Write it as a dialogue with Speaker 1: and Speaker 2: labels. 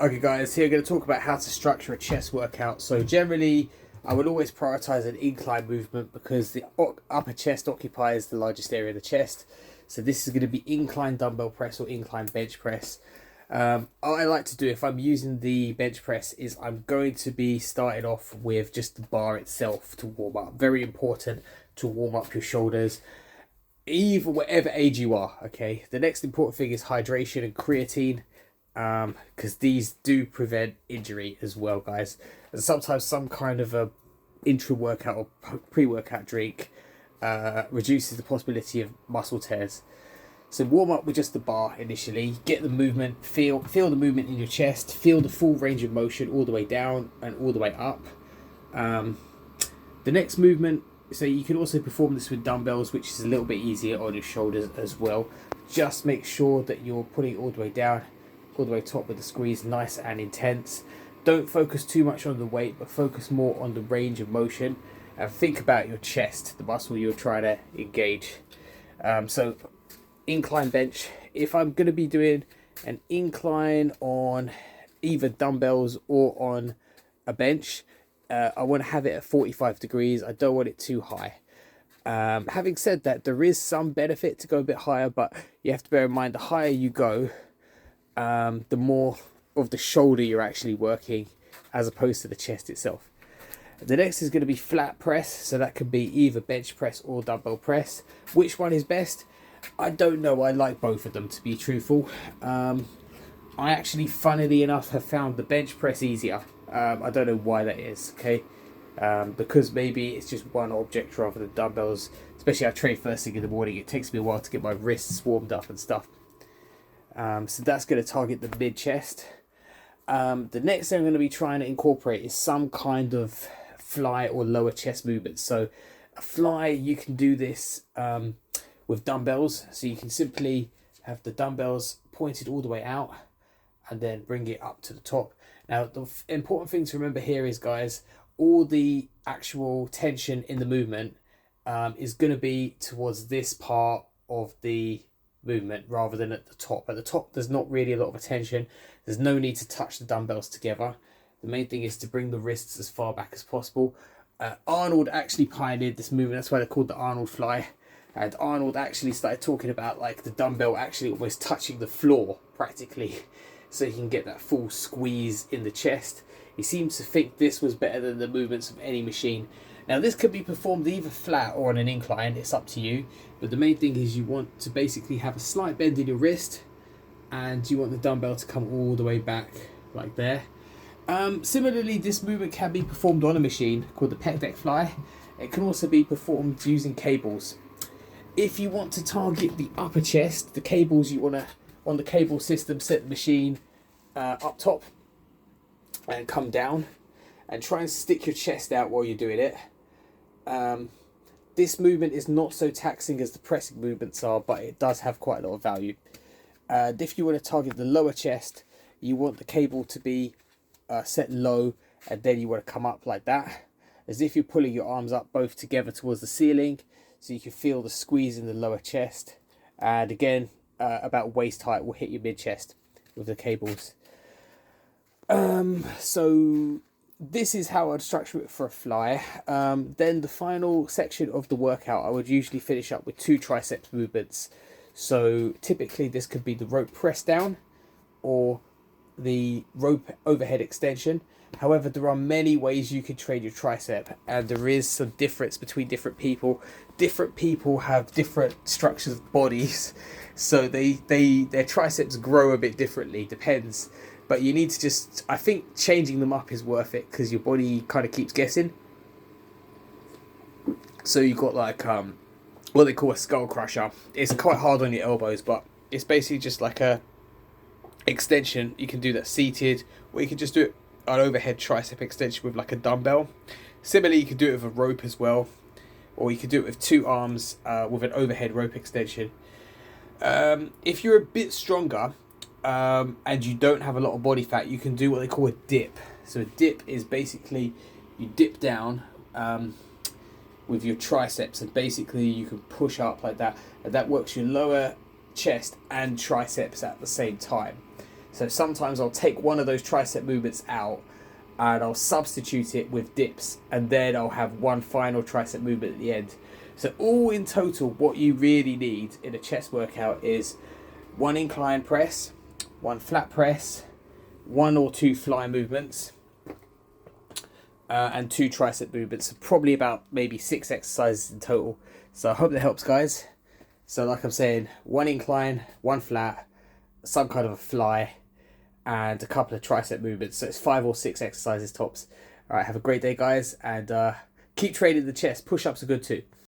Speaker 1: Okay guys, here we're going to talk about how to structure a chest workout. So generally, I would always prioritize an incline movement because the upper chest occupies the largest area of the chest. So this is going to be incline dumbbell press or incline bench press. All I like to do if I'm using the bench press is I'm going to be starting off with just the bar itself to warm up. Very important to warm up your shoulders, even whatever age you are. Okay, the next important thing is hydration and creatine, because these do prevent injury as well, guys. And sometimes some kind of a intra-workout or pre-workout drink reduces the possibility of muscle tears. So warm up with just the bar initially, get the movement, feel the movement in your chest, feel the full range of motion all the way down and all the way up. The next movement, so you can also perform this with dumbbells, which is a little bit easier on your shoulders as well. Just make sure that you're putting it all the way down, all the way top with the squeeze, nice and intense. Don't focus too much on the weight, but focus more on the range of motion and think about your chest, the muscle you're trying to engage. So incline bench, if I'm going to be doing an incline on either dumbbells or on a bench, I want to have it at 45 degrees. I don't want it too high. Having said that, there is some benefit to go a bit higher, but you have to bear in mind the higher you go, the more of the shoulder you're actually working as opposed to the chest itself. The next is going to be flat press, so that could be either bench press or dumbbell press. Which one is best? I don't know. I like both of them, to be truthful. I actually, funnily enough, have found the bench press easier. I don't know why that is, okay? Because maybe it's just one object rather than dumbbells. Especially I train first thing in the morning. It takes me a while to get my wrists warmed up and stuff. So that's going to target the mid chest. The next thing I'm going to be trying to incorporate is some kind of fly or lower chest movement. So a fly, you can do this with dumbbells. So you can simply have the dumbbells pointed all the way out and then bring it up to the top. Now, the important thing to remember here is, guys, all the actual tension in the movement is going to be towards this part of the movement rather than at the top. At the top, there's not really a lot of tension. There's no need to touch the dumbbells together. The main thing is to bring the wrists as far back as possible. Arnold actually pioneered this movement. That's why they're called the Arnold fly. And Arnold actually started talking about like the dumbbell actually almost touching the floor practically, so you can get that full squeeze in the chest. He seems to think this was better than the movements of any machine. Now this could be performed either flat or on an incline, it's up to you. But the main thing is you want to basically have a slight bend in your wrist and you want the dumbbell to come all the way back like there. Similarly, this movement can be performed on a machine called the pec deck fly. It can also be performed using cables. If you want to target the upper chest, the cables you want to, on the cable system, set the machine up top and come down and try and stick your chest out while you're doing it. This movement is not so taxing as the pressing movements are, but it does have quite a lot of value. If you want to target the lower chest, you want the cable to be set low, and then you want to come up like that, as if you're pulling your arms up both together towards the ceiling, so you can feel the squeeze in the lower chest. And again, about waist height will hit your mid chest with the cables. So this is how I'd structure it for a fly. Then the final section of the workout, I would usually finish up with 2 triceps movements. So typically this could be the rope press down or the rope overhead extension. However, there are many ways you can train your tricep, and there is some difference between different people. Different people have different structures of bodies, so their triceps grow a bit differently, depends. But you need to just, I think changing them up is worth it because your body kind of keeps guessing. So you've got like what they call a skull crusher. It's quite hard on your elbows, but it's basically just like a extension. You can do that seated, or you can just do it an overhead tricep extension with like a dumbbell. Similarly, you can do it with a rope as well, or you can do it with 2 arms with an overhead rope extension. If you're a bit stronger and you don't have a lot of body fat, you can do what they call a dip. So a dip is basically you dip down with your triceps, and basically you can push up like that, and that works your lower chest and triceps at the same time. So sometimes I'll take one of those tricep movements out and I'll substitute it with dips, and then I'll have one final tricep movement at the end. So all in total, what you really need in a chest workout is one incline press, one flat press, one or two fly movements, and two tricep movements. So probably about maybe 6 exercises in total. So I hope that helps, guys. So like I'm saying, one incline, one flat, some kind of a fly, and a couple of tricep movements. So it's 5 or 6 exercises tops. All right, have a great day, guys, and keep training the chest. Push-ups are good too.